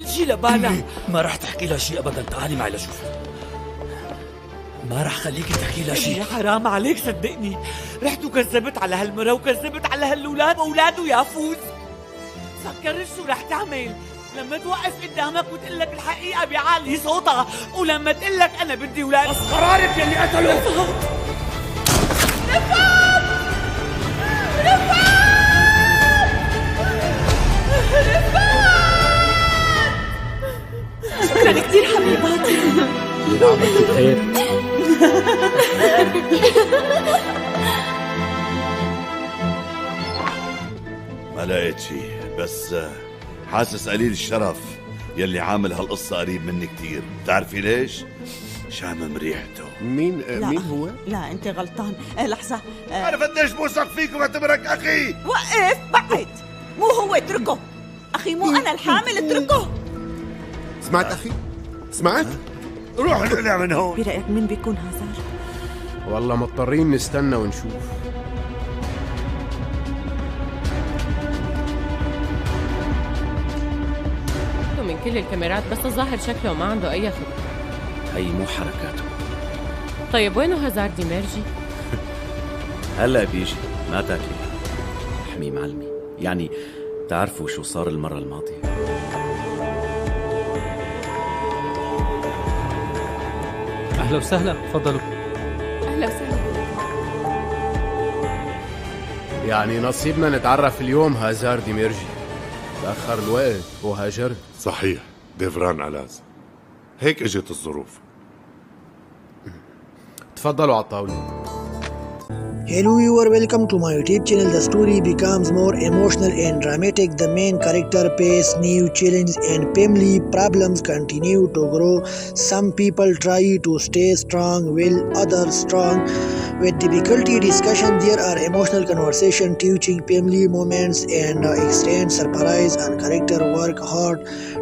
شي لبالها. ما رح تحكي لها شي ابدا. تعالي معي لشوف. ما رح خليكي تحكي لها شي. يا حرام عليك صدقني، رحت وكذبت على هالمرة وكذبت على هالولاد واولاده يا فوز. فكرت شو رح تعمل لما توقف قدامك وتقلك الحقيقة بعالي صوتها، ولما تقلك أنا بدي ولاد. بس قرارك يلي قتلوا. رفعت شكرا كثير حبيباتي. كل عام وانتم بخير. ما لقيت شي، بس حاسس قليل الشرف يلي عامل هالقصة قريب مني كتير. بتعرفي ليش؟ شامم ريحته. مين هو؟ لا انت غلطان. لحظة. أنا قديش بوثق فيك وبعتبرك أخي. وقف بعد. مو هو، اتركه. أخي مو أنا الحامل، اتركه. سمعت أخي؟ سمعت؟ روح نقلع من هون. برأيك مين بيكون هازار؟ والله مضطرين نستنى ونشوف. من كل الكاميرات، بس الظاهر شكله ما عنده أي خطة. هي مو حركاته. طيب وينه هازار ديميرجي؟ هلا بيجي. ما تاكلي. احمي معلمي. يعني تعرفوا شو صار المرة الماضية. أهلا وسهلا، تفضلوا. أهلا وسهلا. يعني نصيبنا نتعرف اليوم هازار ديميرجي. تأخر الوقت وهاجرت. صحيح ديفران علاز، هيك اجت الظروف. تفضلوا على الطاولة. Hello viewer, welcome to my YouTube channel. The story becomes more emotional and dramatic. The main character face new challenges and family problems continue to grow. Some people try to stay strong while others strong. With difficulty discussion, there are emotional conversation, teaching family moments and extend surprise and character work hard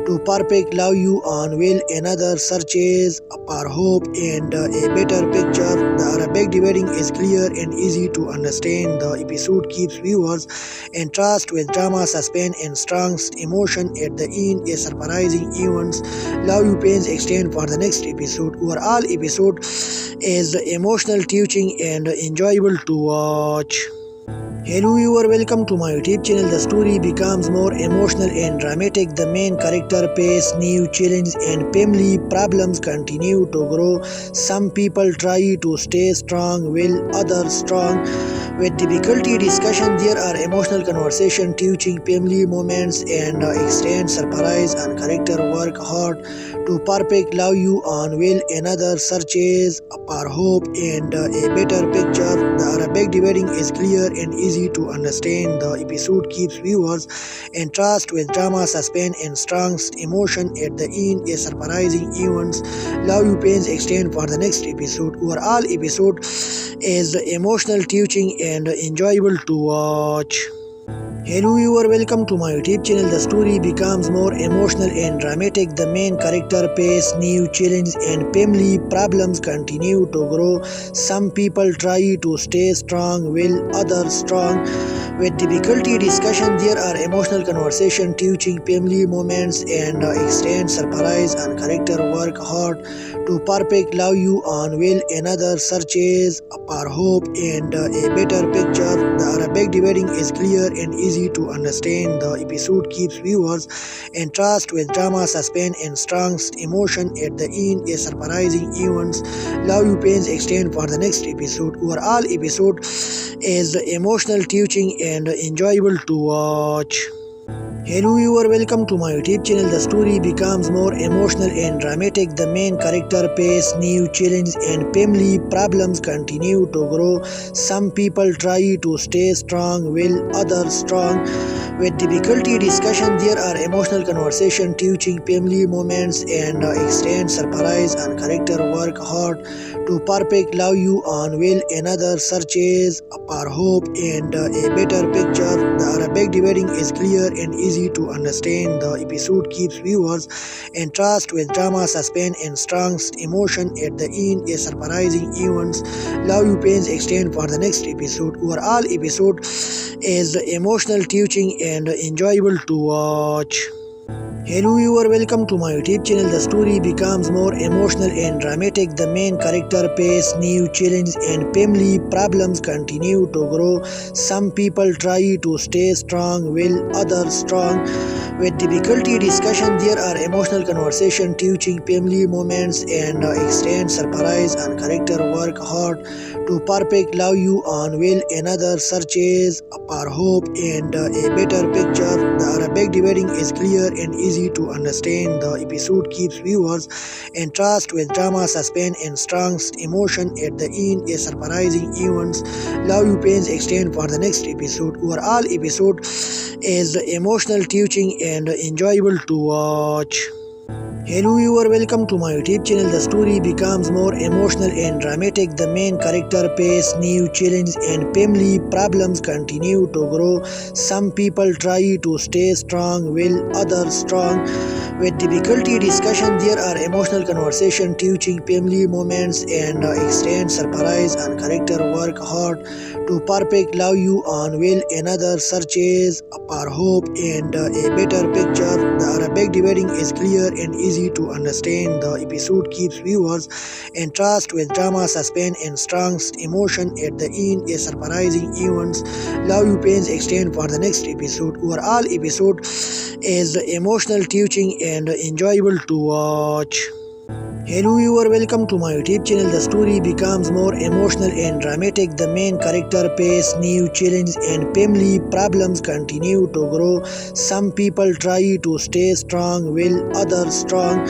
to perfect love you on while another searches for hope and a better picture. The Arabic dividing is clear and easy to understand. The episode keeps viewers entranced with drama, suspense, and strong emotion. At the end, a surprising events. Love you pains extend for the next episode. Overall, episode is emotional, teaching, and enjoyable to watch. Hello viewer, welcome to my YouTube channel. The story becomes more emotional and dramatic. The main character face new challenges and family problems continue to grow. Some people try to stay strong while others strong. With difficulty discussion, there are emotional conversation, teaching family moments and extend surprise and character work hard to perfect love you on while another searches for hope and a better picture. The Arabic dividing is clear and easy to understand. The episode keeps viewers entranced with drama, suspense, and strong emotion. At the end, a surprising events. Love you pains extend for the next episode. Overall, episode is emotional, teaching, and enjoyable to watch. Hello viewer, welcome to my YouTube channel. The story becomes more emotional and dramatic. The main character face new challenges and family problems continue to grow. Some people try to stay strong while others strong. With difficulty discussion, there are emotional conversation, teaching family moments and extend surprise and character work hard to perfect love you on while another searches for hope and a better picture. The Arabic dividing is clear and easy to understand. The episode keeps viewers entranced with drama, suspense, and strong emotion. At the end, a surprising events. Love you pains extend for the next episode. Overall, episode is emotional, teaching, and enjoyable to watch. Hello viewer, welcome to my YouTube channel. The story becomes more emotional and dramatic. The main character face new challenges and family problems continue to grow. Some people try to stay strong while others strong. With difficulty discussion, there are emotional conversation, teaching family moments and extend surprise and character work hard to perfect love you on while another searches for hope and a better picture. The Arabic dividing is clear and easy to understand. The episode keeps viewers entranced with drama, suspense, and strong emotion. At the end, a surprising events. Love you pains extend for the next episode. Overall, episode is emotional, teaching, and enjoyable to watch. Hello viewer, welcome to my YouTube channel. The story becomes more emotional and dramatic. The main character face new challenges and family problems continue to grow. Some people try to stay strong while others strong with difficulty. Discussion, there are emotional conversation, teaching family moments and extend surprise and character work hard to perfect love you on will another searches for hope and a better picture. The Arabic dividing is clear and easy to understand. The episode keeps viewers entranced with drama, suspense, and strong emotion. At the end, a surprising events. Love you pains extend for the next episode. Overall, episode is emotional, teaching, and enjoyable to watch. Hello viewer, welcome to my YouTube channel. The story becomes more emotional and dramatic. The main character face new challenges and family problems continue to grow. Some people try to stay strong while others strong with difficulty. Discussion, there are emotional conversation, teaching family moments and extend surprise and character work hard to perfect love you on will another searches for hope and a better picture. The Arabic dividing is clear and easy to understand. The episode keeps viewers entranced with drama, suspense, and strong emotion. At the end, a surprising events. Love you pains extend for the next episode. Overall, episode is emotional, teaching, and enjoyable to watch. Hello viewer, welcome to my YouTube channel. The story becomes more emotional and dramatic. The main character face new challenges and family problems continue to grow. Some people try to stay strong while others strong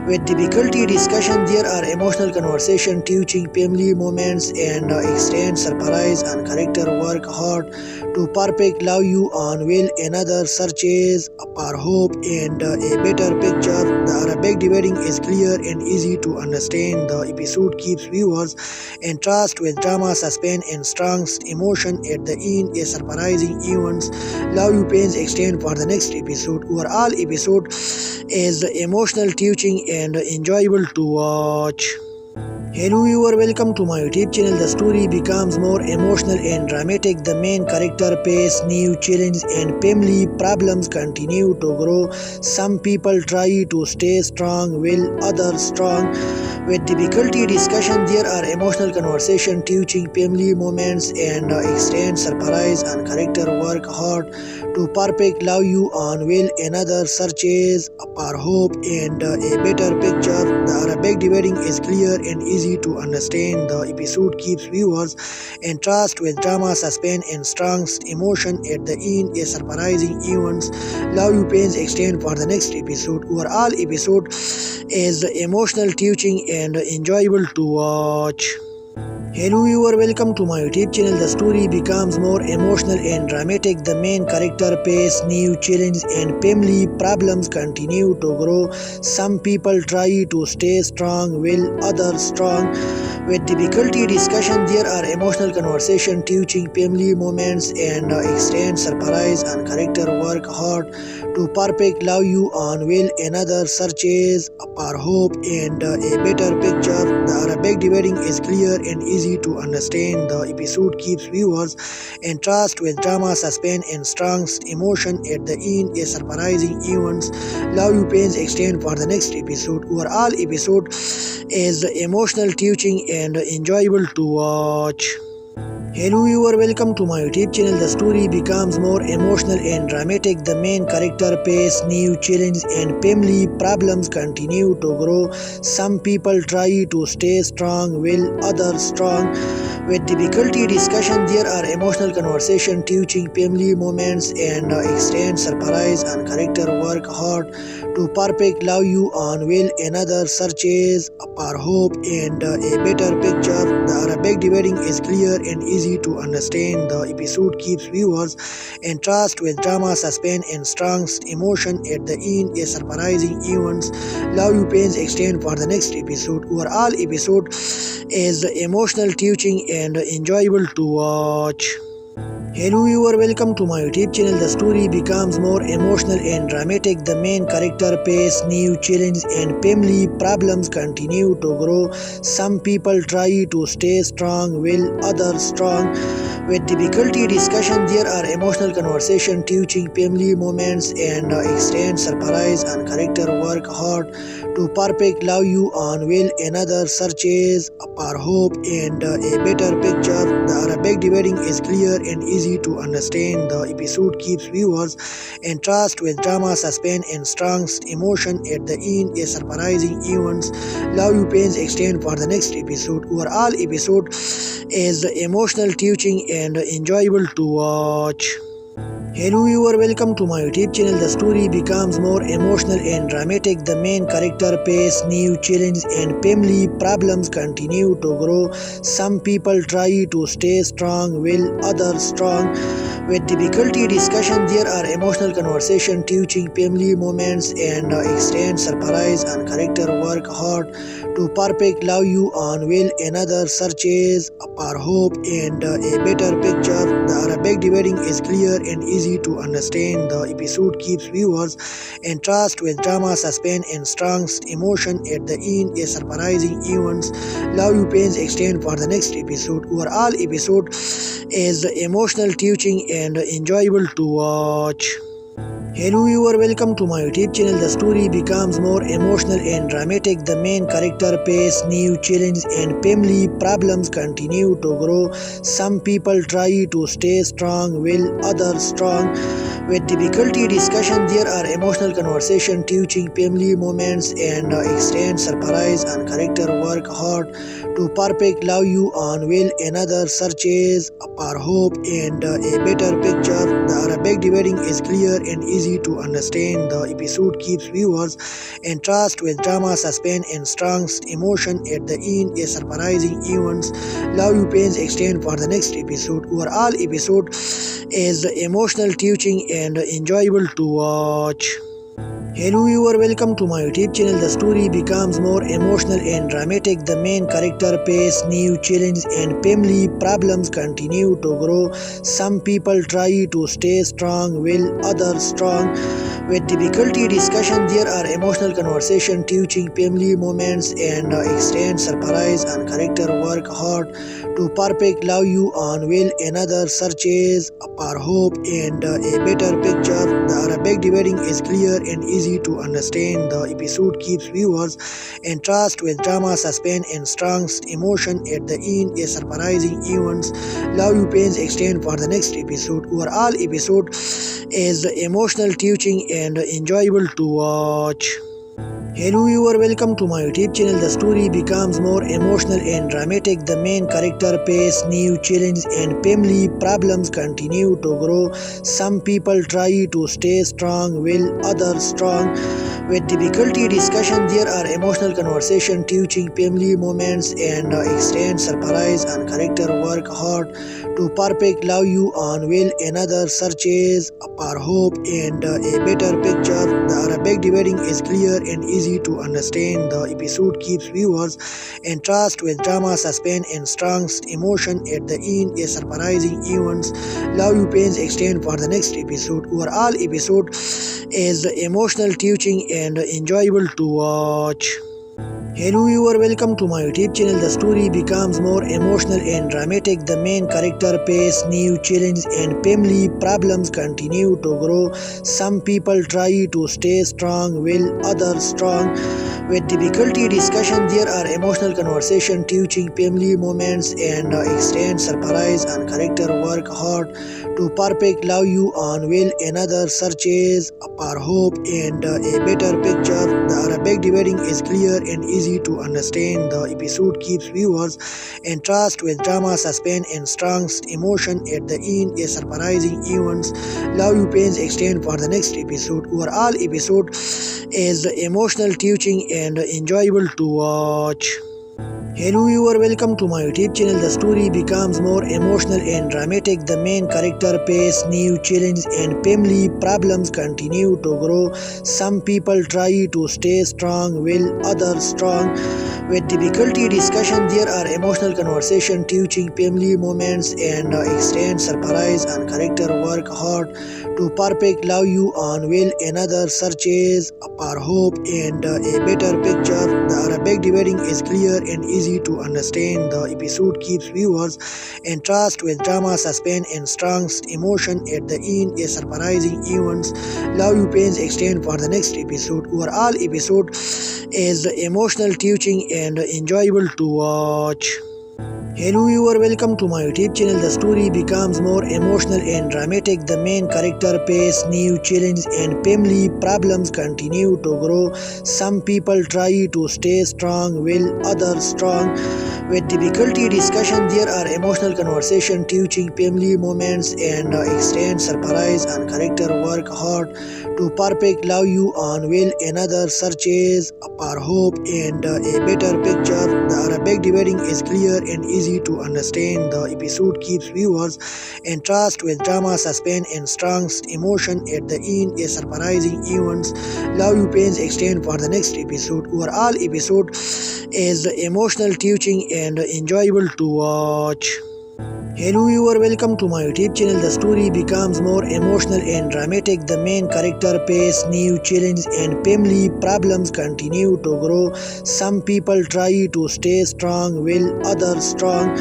with difficulty. Discussion, there are emotional conversation, teaching family moments and extend surprise and character work hard to perfect love you on will another searches for hope and a better picture. The Arabic dividing is clear and easy to understand. The episode keeps viewers entranced with drama, suspense, and strong emotion. At the end, a surprising events. Love you pains extend for the next episode. Overall, episode is emotional, teaching, and enjoyable to watch. Hello viewer, welcome to my YouTube channel. The story becomes more emotional and dramatic. The main character face new challenges and family problems continue to grow. Some people try to stay strong while others strong with difficulty. Discussion, there are emotional conversation, teaching family moments and extend surprise and character work hard to perfect love you on will another searches for hope and a better picture. The Arabic dividing is clear and easy to understand. The episode keeps viewers entranced with drama, suspense, and strong emotion. At the end, a surprising events. Love you pains extend for the next episode. Overall, episode is emotional, teaching, and enjoyable to watch. Hello viewer, welcome to my YouTube channel. The story becomes more emotional and dramatic. The main character face new challenges and family problems continue to grow. Some people try to stay strong while others strong with difficulty. Discussion, there are emotional conversation, teaching family moments and extend surprise and character work hard to perfect love you on will another searches for hope and a better picture. The Arabic dividing is clear and easy to understand. The episode keeps viewers entranced with drama, suspense, and strong emotion. At the end, a surprising events. Love you pains extend for the next episode. Overall, episode is emotional, teaching, and enjoyable to watch. Hello viewer, welcome to my YouTube channel. The story becomes more emotional and dramatic. The main character face new challenges and family problems continue to grow. Some people try to stay strong while others strong with difficulty. Discussion, there are emotional conversation, teaching family moments and extend surprise and character work hard to perfect love you on will another searches for hope and a better picture. The Arabic dividing is clear and easy to understand. The episode keeps viewers entranced with drama, suspense, and strong emotion. At the end, a surprising events. Love you pains extend for the next episode. Overall, episode is emotional, teaching, and enjoyable to watch. Hello viewer, welcome to my YouTube channel. The story becomes more emotional and dramatic. The main character face new challenges and family problems continue to grow. Some people try to stay strong while others strong with difficulty. Discussion, there are emotional conversation, teaching family moments and extend surprise and character work hard to perfect love you on will another searches for hope and a better picture. The Arabic dividing is clear and easy to understand. The episode keeps viewers entranced with drama, suspense, and strong emotion. At the end, a surprising events. Love you pains extend for the next episode. Overall, episode is emotional, teaching, and enjoyable to watch. Hello viewer, welcome to my YouTube channel. The story becomes more emotional and dramatic. The main character face new challenges and family problems continue to grow. Some people try to stay strong while others strong with difficulty. Discussion, there are emotional conversation, teaching family moments and extend surprise and character work hard to perfect love you on will another searches for hope and a better picture. The Arabic dividing is clear and easy to understand. The episode keeps viewers entranced with drama, suspense, and strong emotion. At the end, a surprising events. Love you pains extend for the next episode. Overall, episode is emotional, teaching, and enjoyable to watch. Hello viewer, welcome to my YouTube channel. The story becomes more emotional and dramatic. The main character face new challenges and family problems continue to grow. Some people try to stay strong while others strong with difficulty. Discussion, there are emotional conversation, teaching family moments and extend surprise and character work hard to perfect love you on will another searches for hope and a better picture. The Arabic dividing is clear and easy to understand. The episode keeps viewers entranced with drama, suspense, and strong emotion. At the end, a surprising events. Love you pains extend for the next episode. Overall, episode is emotional, teaching, and enjoyable to watch. Hello viewer, welcome to my YouTube channel. The story becomes more emotional and dramatic. The main character face new challenges and family problems continue to grow. Some people try to stay strong while others strong with difficulty. Discussion, there are emotional conversation, teaching family moments and extend surprise and character work hard to perfect love you on will another searches for hope and a better picture. The Arabic dividing is clear and easy to understand. The episode keeps viewers entranced with drama, suspense, and strong emotion. At the end, a surprising events. Love you pains extend for the next episode. Overall, episode is emotional, teaching, and enjoyable to watch. Hello viewer, welcome to my YouTube channel. The story becomes more emotional and dramatic. The main character face new challenges and family problems continue to grow. Some people try to stay strong while others strong with difficulty. Discussion, there are emotional conversation, teaching family moments and extend surprise and character work hard to perfect love you on will another searches for hope and a better picture. The Arabic dividing is clear and easy to understand. The episode keeps viewers entranced with drama, suspense, and strong emotion. At the end, a surprising events. Love you pains extend for the next episode. Overall, episode is emotional, teaching, and enjoyable to watch. Hello viewer, welcome to my YouTube channel. The story becomes more emotional and dramatic. The main character face new challenges and family problems continue to grow. Some people try to stay strong while others strong with difficulty. Discussion, there are emotional conversation, teaching family moments and extend surprise and character work hard to perfect love you on will another searches for hope and a better picture. The Arabic dividing is clear and easy to understand. The episode keeps viewers entranced with drama, suspense, and strong emotion. At the end, a surprising events. Love you pains extend for the next episode. Overall, episode is emotional, teaching, and enjoyable to watch. Hello viewer, welcome to my YouTube channel. The story becomes more emotional and dramatic. The main character face new challenges and family problems continue to grow. Some people try to stay strong while others strong. With difficulty discussion, there are emotional conversation, teaching family moments and extend surprise and character work hard to perfect love you on while another searches for hope and a better picture. The Arabic dividing is clear and easy to understand. The episode keeps viewers entranced with drama, suspense, and strong emotion. At the end, a surprising events. Love you pains extend for the next episode. Overall, episode is emotional, teaching, and enjoyable to watch. Hello viewer, welcome to my YouTube channel. The story becomes more emotional and dramatic. The main character face new challenges and family problems continue to grow. Some people try to stay strong while others strong. With difficulty discussion, there are emotional conversation, teaching family moments and extend surprise and character work hard to perfect love you on while another searches for hope and a better picture. The Arabic dividing is clear and easy to understand. The episode keeps viewers entranced with drama, suspense, and strong emotion. At the end, a surprising events. Love you pains extend for the next episode. Overall, episode is emotional, teaching, and enjoyable to watch. Hello viewer, welcome to my YouTube channel. The story becomes more emotional and dramatic. The main character face new challenges and family problems continue to grow. Some people try to stay strong while others strong.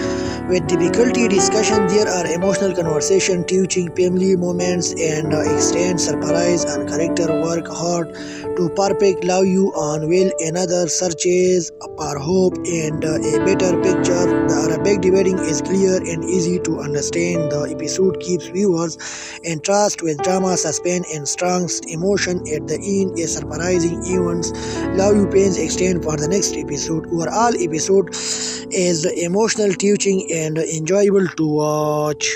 With difficulty discussion, there are emotional conversation, teaching family moments and extend surprise and character work hard to perfect love you on while another searches for hope and a better picture. The Arabic dividing is clear and easy to understand. The episode keeps viewers entranced with drama, suspense, and strong emotion. At the end, a surprising events. Love you pains extend for the next episode. Overall, episode is emotional, teaching, and enjoyable to watch.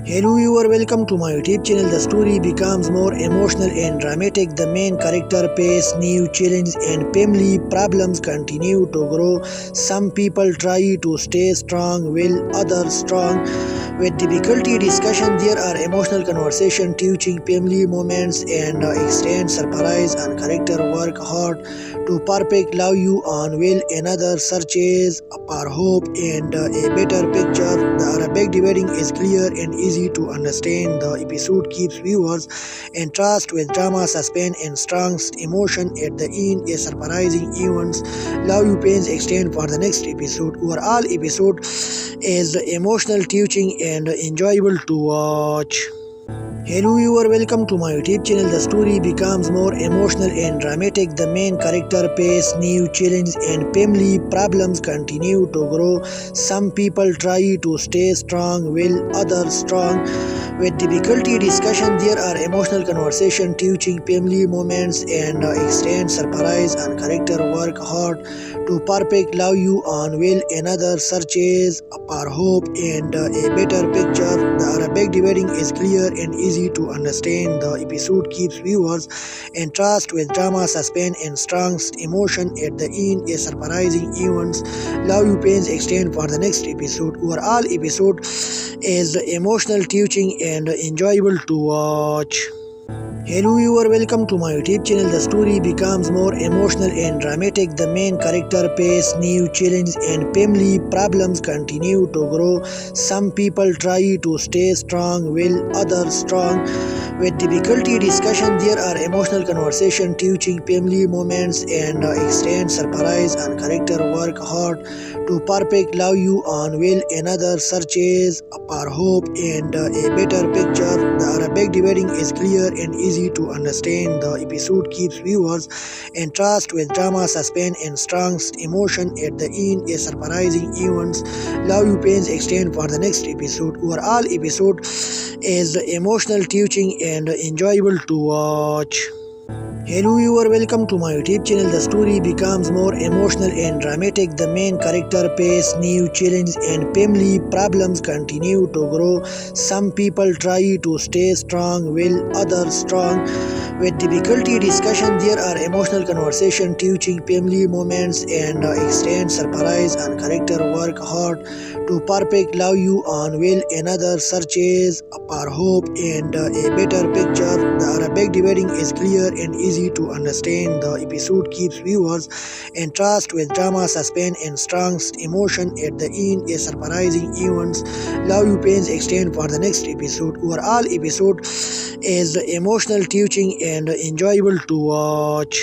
Hello viewer, welcome to my YouTube channel. The story becomes more emotional and dramatic. The main character face new challenges and family problems continue to grow. Some people try to stay strong while others strong. With difficulty discussion, there are emotional conversation, teaching family moments and extend surprise and character work hard to perfect love you on while another searches for hope and a better picture. The Arabic dividing is clear and easy to understand. The episode keeps viewers entranced with drama, suspense, and strong emotion. At the end, a surprising events. Love you pains extend for the next episode. Overall, episode is emotional, teaching, and enjoyable to watch. Hello viewer, welcome to my YouTube channel. The story becomes more emotional and dramatic. The main character face new challenges and family problems continue to grow. Some people try to stay strong while others strong. With difficulty discussion, there are emotional conversation, teaching family moments and extend surprise and character work hard to perfect love you on while another searches for hope and a better picture. The Arabic dividing is clear and easy to understand. The episode keeps viewers entranced with drama, suspense, and strong emotion. At the end, a surprising events. Love you pains extend for the next episode. Overall, episode is emotional, teaching, and enjoyable to watch. Hello viewer, welcome to my YouTube channel. The story becomes more emotional and dramatic. The main character face new challenges and family problems continue to grow. Some people try to stay strong while others strong. With difficulty discussion, there are emotional conversation, teaching family moments and extend surprise and character work hard to perfect love you on while another searches for hope and a better picture. The Arabic dividing is clear and easy to understand. The episode keeps viewers entranced with drama, suspense, and strong emotion. At the end, a surprising events. Love you pains extend for the next episode. Overall, episode is emotional, teaching, and enjoyable to watch. Hello viewer, welcome to my YouTube channel. The story becomes more emotional and dramatic. The main character face new challenges and family problems continue to grow. Some people try to stay strong while others strong. With difficulty discussion, there are emotional conversation, teaching family moments and extend surprise and character work hard to perfect love you on while another searches for hope and a better picture. The Arabic dividing is clear and easy to understand. The episode keeps viewers entranced with drama, suspense, and strong emotion. At the end, a surprising events. Love you pains extend for the next episode. Overall, episode is emotional, teaching, and enjoyable to watch.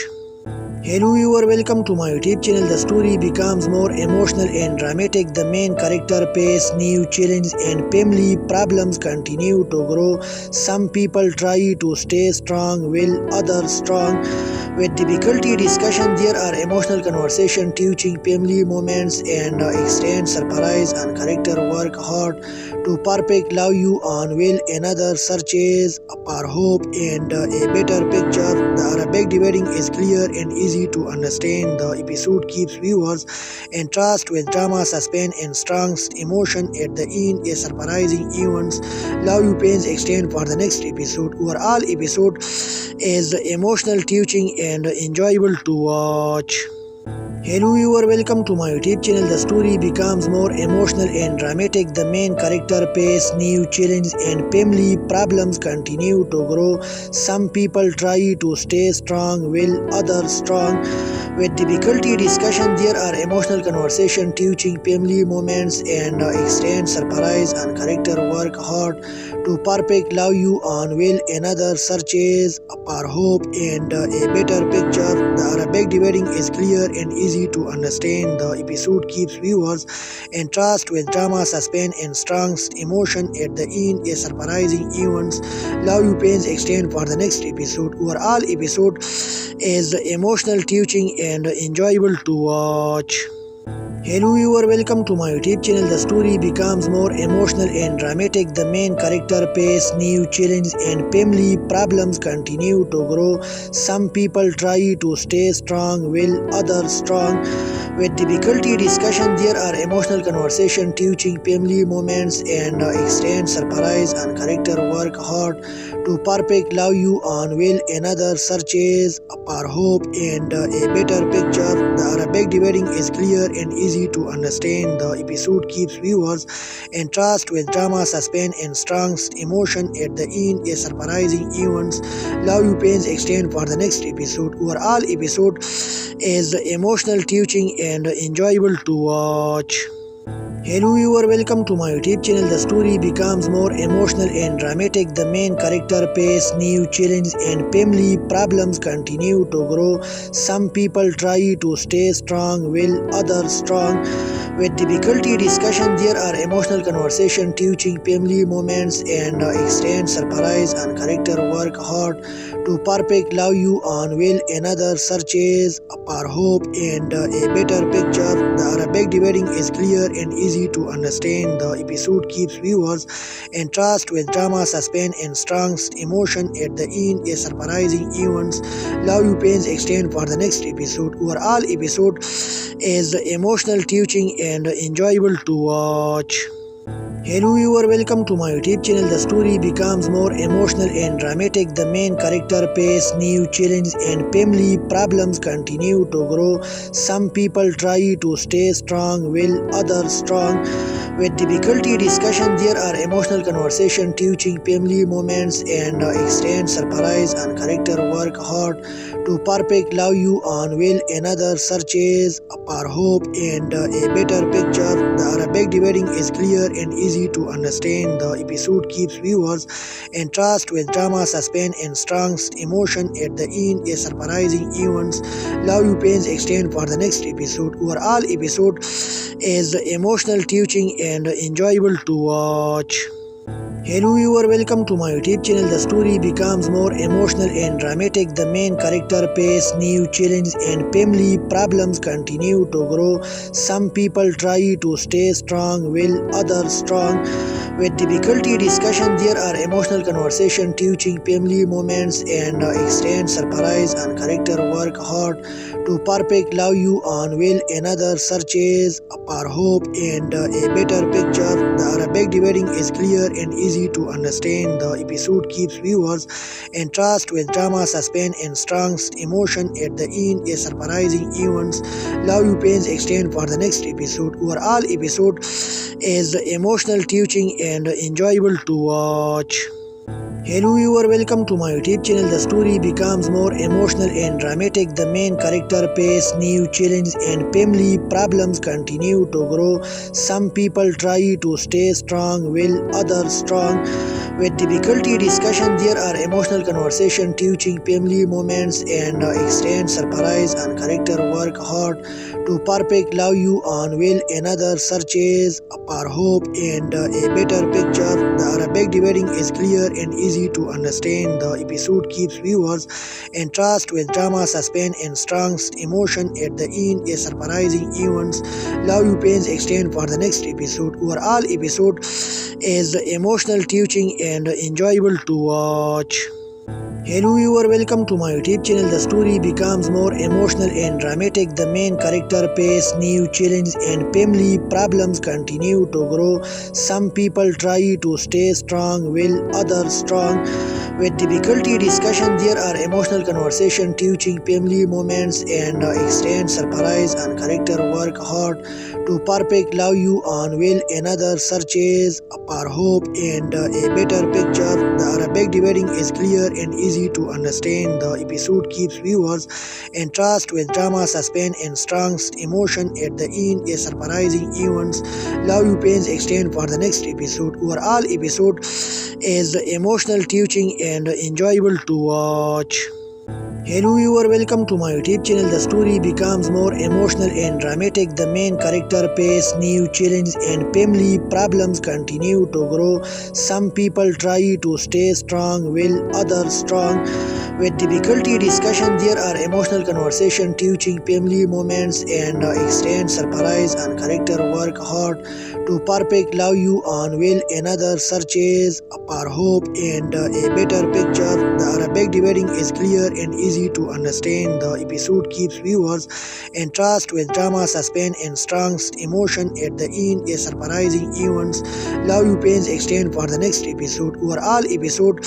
Hello viewer, welcome to my YouTube channel. The story becomes more emotional and dramatic. The main character face new challenges and family problems continue to grow. Some people try to stay strong while others strong. With difficulty discussion, there are emotional conversation, teaching family moments and extend surprise and character work hard to perfect love you on while another searches for hope and a better picture. The Arabic dividing is clear and easy to understand. The episode keeps viewers entranced with drama, suspense, and strong emotion. At the end, a surprising events. Love you pains extend for the next episode. Overall, episode is emotional, teaching, and enjoyable to watch. Hello viewer, welcome to my YouTube channel. The story becomes more emotional and dramatic. The main character face new challenges and family problems continue to grow. Some people try to stay strong while others strong. With difficulty discussion, there are emotional conversation, teaching family moments and extend surprise and character work hard to perfect love you on while another searches for hope and a better picture. The Arabic dividing is clear and easy to understand. The episode keeps viewers entranced with drama, suspense, and strong emotion. At the end, a surprising events. Love you pains extend for the next episode. Overall, episode is emotional, teaching, and enjoyable to watch. Hello viewer, welcome to my YouTube channel. The story becomes more emotional and dramatic. The main character face new challenges and family problems continue to grow. Some people try to stay strong while others strong. With difficulty discussion, there are emotional conversation, teaching family moments and extend surprise and character work hard to perfect love you on while another searches for hope and a better picture. The Arabic dividing is clear and easy to understand. The episode keeps viewers entranced with drama, suspense, and strong emotion. At the end, a surprising events. Love you pains extend for the next episode. Overall, episode is emotional, teaching, and enjoyable to watch. Hello viewer, welcome to my YouTube channel. The story becomes more emotional and dramatic. The main character face new challenges and family problems continue to grow. Some people try to stay strong while others strong. With difficulty discussion, there are emotional conversation, teaching family moments and extend surprise and character work hard to perfect love you on while another searches for hope and a better picture. The Arabic dividing is clear and easy to understand. The episode keeps viewers entranced with drama, suspense, and strong emotion. At the end, a surprising events. Love you pains extend for the next episode. Overall, episode is emotional, teaching, and enjoyable to watch. Hello viewer, welcome to my YouTube channel. The story becomes more emotional and dramatic. The main character face new challenges and family problems continue to grow. Some people try to stay strong while others strong. With difficulty discussion, there are emotional conversation, teaching family moments and extend surprise and character work hard to perfect love you on while another searches for hope and a better picture. The Arabic dividing is clear and easy to understand. The episode keeps viewers entranced with drama, suspense, and strong emotion. At the end, a surprising events. Love you pains extend for the next episode. Overall, episode is emotional, teaching, and enjoyable to watch. Hello viewer, welcome to my YouTube channel. The story becomes more emotional and dramatic. The main character face new challenges and family problems continue to grow. Some people try to stay strong while others strong. With difficulty discussion, there are emotional conversation, teaching family moments and extend surprise and character work hard to perfect love you on will another searches for hope and a better picture. The Arabic dividing is clear and easy to understand. The episode keeps viewers entranced with drama, suspense, and strong emotion. At the end, a surprising events. Love you pains extend for the next episode. Overall, episode is emotional, teaching, and enjoyable to watch. Hello viewer, welcome to my YouTube channel. The story becomes more emotional and dramatic. The main character face new challenges and family problems continue to grow. Some people try to stay strong while others strong. With difficulty discussion, there are emotional conversation, teaching family moments and extend surprise and character work hard to perfect love you on will another searches for hope and a better picture. The Arabic dividing is clear and easy to understand. The episode keeps viewers entranced with drama, suspense, and strong emotion. At the end, a surprising events. Love you pains extend for the next episode. Overall, episode is emotional, teaching, and enjoyable to watch. Hello viewer, welcome to my YouTube channel. The story becomes more emotional and dramatic. The main character face new challenges and family problems continue to grow. Some people try to stay strong while others strong. With difficulty discussion, there are emotional conversation, teaching family moments and extend surprise and character work hard to perfect love you on will another searches for hope and a better picture. The Arabic dividing is clear and easy to understand. The episode keeps viewers entranced with drama, suspense, and strong emotion. At the end, a surprising events. Love you pains extend for the next episode. Overall, episode is emotional, teaching, and enjoyable to watch. Hello viewer, welcome to my YouTube channel. The story becomes more emotional and dramatic. The main character face new challenges and family problems continue to grow. Some people try to stay strong while others strong. With difficulty discussion, there are emotional conversation, teaching family moments and extend surprise and character work hard to perfect love you on will another searches for hope and a better picture. The Arabic dividing is clear and easy to understand. The episode keeps viewers entranced with drama, suspense, and strong emotion. At the end, a surprising events. Love you pains extend for the next episode. Overall, episode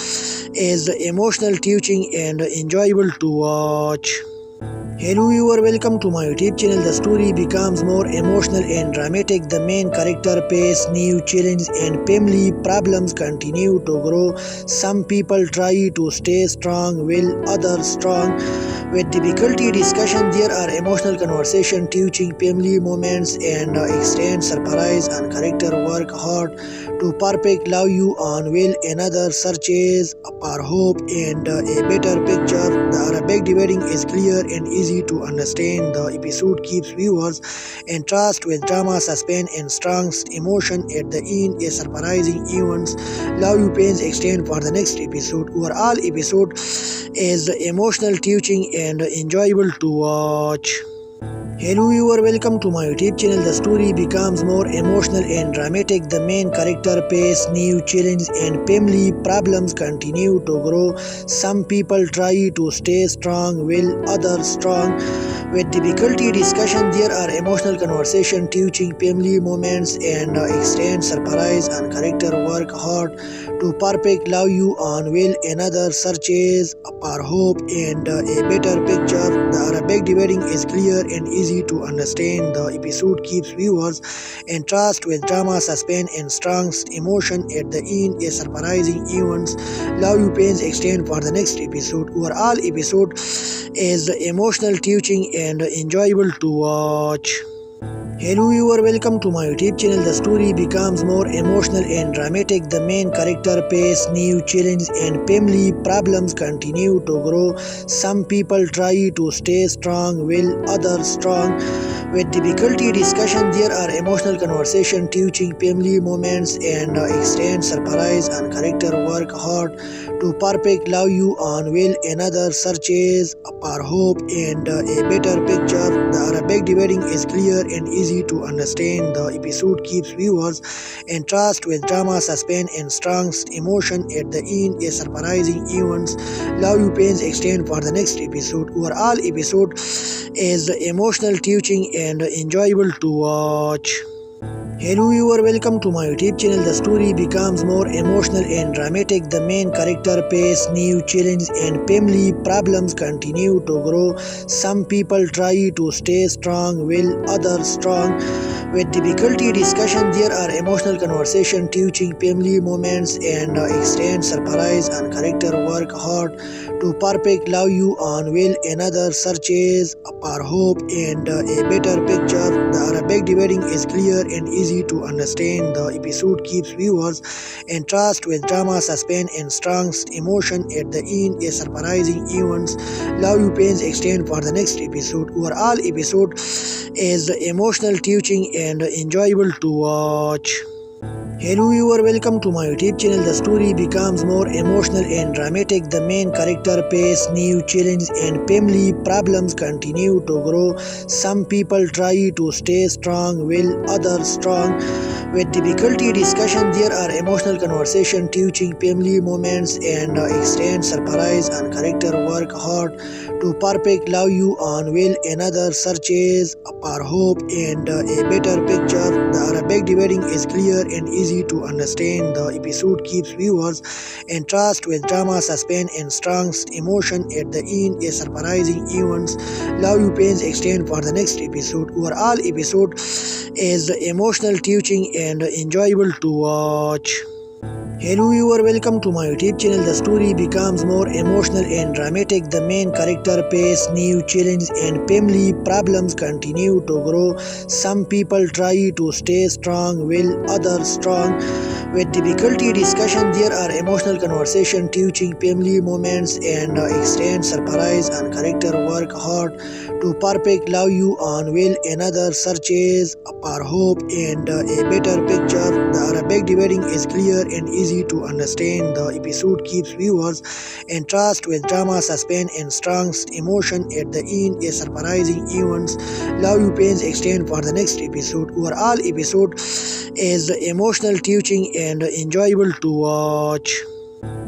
is emotional, teaching, and enjoyable to watch. Hello viewer, welcome to my YouTube channel. The story becomes more emotional and dramatic. The main character face new challenges and family problems continue to grow. Some people try to stay strong while others strong. With difficulty discussion, there are emotional conversation, teaching family moments and extend surprise and character work hard to perfect love you on will another searches for hope and a better picture. The Arabic dividing is clear and easy to understand. The episode keeps viewers entranced with drama, suspense, and strong emotion. At the end, a surprising events. Love you pains extend for the next episode. Overall, episode is emotional, teaching, and enjoyable to watch. Hello viewer, welcome to my YouTube channel. The story becomes more emotional and dramatic. The main character face new challenges and family problems continue to grow. Some people try to stay strong while others strong. With difficulty discussion, there are emotional conversation, teaching family moments and extend surprise and character work hard to perfect love you on will another searches for hope and a better picture. The Arabic dividing is clear and easy to understand. The episode keeps viewers entranced with drama, suspense, and strong emotion. At the end, a surprising events. Love you pains extend for the next episode. Overall, episode is emotional, teaching, and enjoyable to watch. Hello viewer, welcome to my YouTube channel. The story becomes more emotional and dramatic. The main character face new challenges and family problems continue to grow. Some people try to stay strong while others strong with difficulty. Discussion, there are emotional conversation, teaching family moments and extend surprise and character work hard to perfect love you on will another searches for hope and a better picture. The Arabic dividing is clear and easy to understand. The episode keeps viewers entranced with drama, suspense, and strong emotion. At the end, a surprising events. Love you pains extend for the next episode. Overall, episode is emotional, teaching, and enjoyable to watch. Hello viewer, welcome to my YouTube channel. The story becomes more emotional and dramatic. The main character face new challenges and family problems continue to grow. Some people try to stay strong while others strong with difficulty. Discussion, there are emotional conversation, teaching family moments and extend surprise and character work hard to perfect love you on will another searches for hope and a better picture. The Arabic dividing is clear and easy to understand. The episode keeps viewers entranced with drama, suspense, and strong emotion. At the end, a surprising events. Love you pains extend for the next episode. Overall, episode is emotional, teaching, and enjoyable to watch. Hello viewer, welcome to my YouTube channel. The story becomes more emotional and dramatic. The main character face new challenges and family problems continue to grow. Some people try to stay strong while others strong with difficulty. Discussion, there are emotional conversation, teaching family moments and extend surprise and character work hard to perfect love you on will another searches for hope and a better picture. The Arabic dividing is clear and easy to understand. The episode keeps viewers entranced with drama, suspense, and strong emotion. At the end, a surprising events. Love you pains extend for the next episode. Overall, episode is emotional, teaching, and enjoyable to watch. Hello viewer, welcome to my YouTube channel. The story becomes more emotional and dramatic. The main character face new challenges and family problems continue to grow. Some people try to stay strong while others strong with difficulty. Discussion, there are emotional conversation, teaching family moments and extend surprise and character work hard to perfect love you on will another searches for hope and a better picture. The Arabic dividing is clear and easy to understand. The episode keeps viewers entranced with drama, suspense, and strong emotion. At the end, a surprising events. Love you pains extend for the next episode. Overall, episode is emotional, teaching, and enjoyable to watch.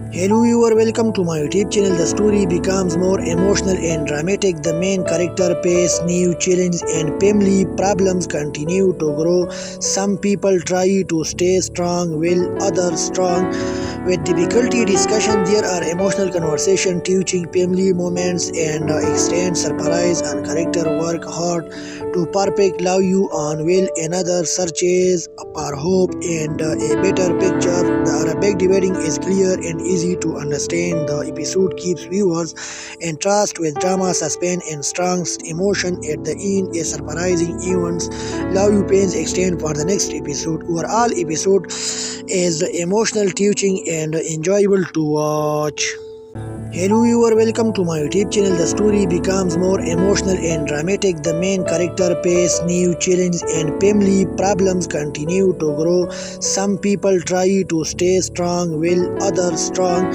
Hello viewer, welcome to my YouTube channel. The story becomes more emotional and dramatic. The main character face new challenges and family problems continue to grow. Some people try to stay strong while others strong with difficulty. Discussion, there are emotional conversation, teaching family moments and extend surprise and character work hard to perfect love you on will another searches for hope and a better picture. The Arabic dividing is clear and easy to understand. The episode keeps viewers entranced with drama, suspense, and strong emotion. At the end, a surprising events. Love you pains extend for the next episode. Overall, episode is emotional, teaching, and enjoyable to watch. Hello viewer, welcome to my YouTube channel. The story becomes more emotional and dramatic. The main character face new challenges and family problems continue to grow. Some people try to stay strong while others strong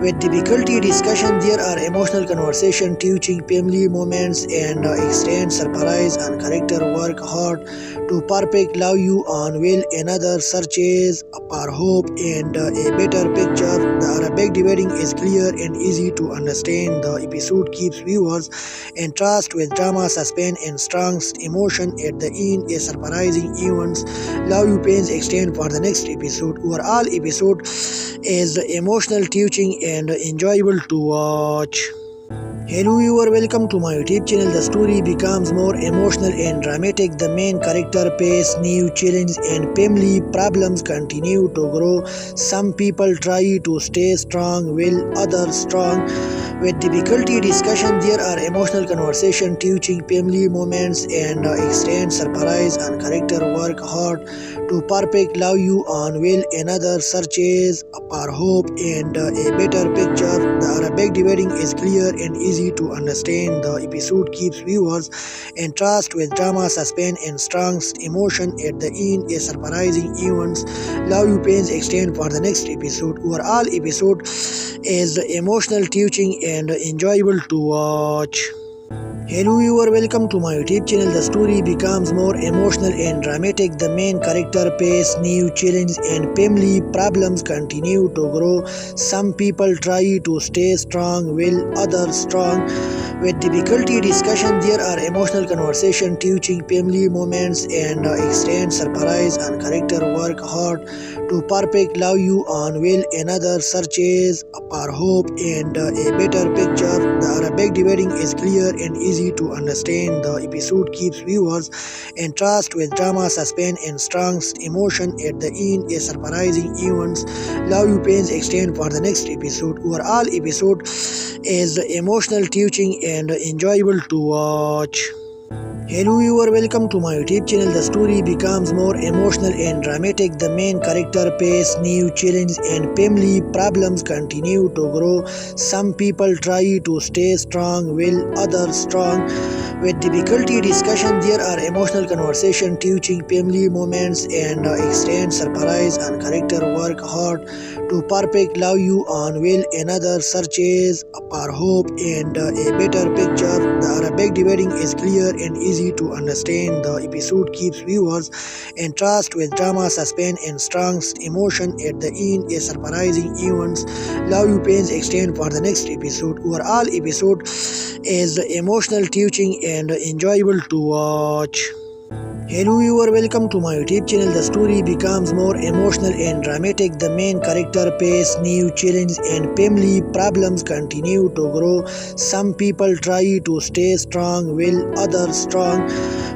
with difficulty. Discussion, there are emotional conversation, teaching family moments and extend surprise and character work hard to perfect love you on will another searches for hope and a better picture. The Arabic dividing is clear and easy to understand. The episode keeps viewers entranced with drama, suspense, and strong emotion. At the end, a surprising events. Love you pains extend for the next episode. Overall, episode is emotional, teaching, and enjoyable to watch. Hello viewer, welcome to my YouTube channel. The story becomes more emotional and dramatic. The main character face new challenges and family problems continue to grow. Some people try to stay strong while others strong. With difficulty discussion, there are emotional conversation, teaching family moments and extend surprise and character work hard to perfect love you on will another searches for hope and a better picture. The Arabic dividing is clear and easy to understand. The episode keeps viewers entranced with drama, suspense, and strong emotion. At the end, a surprising events. Love you pains extend for the next episode. Overall, episode is emotional, teaching, and enjoyable to watch. Hello viewer, welcome to my YouTube channel. The story becomes more emotional and dramatic. The main character face new challenges and family problems continue to grow. Some people try to stay strong while others strong. With difficulty discussion, there are emotional conversation, teaching family moments and extend surprise and character work hard to perfect love you on will another searches for hope and a better picture. The Arabic dividing is clear and easy to understand. The episode keeps viewers entranced with drama, suspense, and strong emotion. At the end, a surprising events. Love you pains extend for the next episode. Overall, episode is emotional, teaching, and enjoyable to watch. Hello viewer, welcome to my YouTube channel. The story becomes more emotional and dramatic. The main character face new challenges and family problems continue to grow. Some people try to stay strong while others strong. With difficulty discussion, there are emotional conversation, teaching family moments and extend surprise and character work hard to perfect love you on will another searches for hope and a better picture. The Arabic dividing is clear and easy to understand. The episode keeps viewers entranced with drama, suspense, and strong emotion. At the end, a surprising events. Love you pains extend for the next episode. Overall, episode is emotional, teaching, and enjoyable to watch. Hello viewer, welcome to my YouTube channel. The story becomes more emotional and dramatic. The main character face new challenges and family problems continue to grow. Some people try to stay strong while others strong.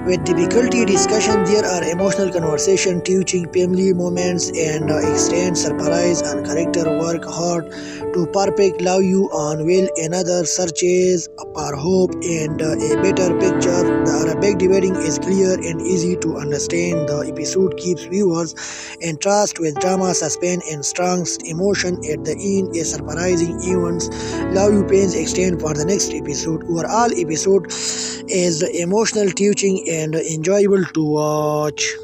With difficulty discussion, there are emotional conversation, teaching family moments and extend surprise and character work hard to perfect love you on will another searches for hope and a better picture. The Arabic dividing is clear and easy to understand. The episode keeps viewers entranced with drama, suspense, and strong emotion. At the end, a surprising events. Love you pains extend for the next episode. Overall, episode is emotional, teaching, and enjoyable to watch.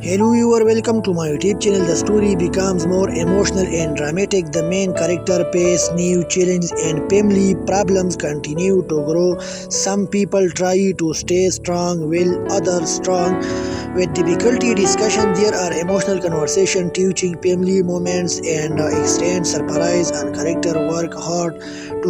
Hello viewer, welcome to my YouTube channel. The story becomes more emotional and dramatic. The main character face new challenges and family problems continue to grow. Some people try to stay strong while others strong. With difficulty discussion, there are emotional conversation, teaching family moments and extend surprise and character work hard to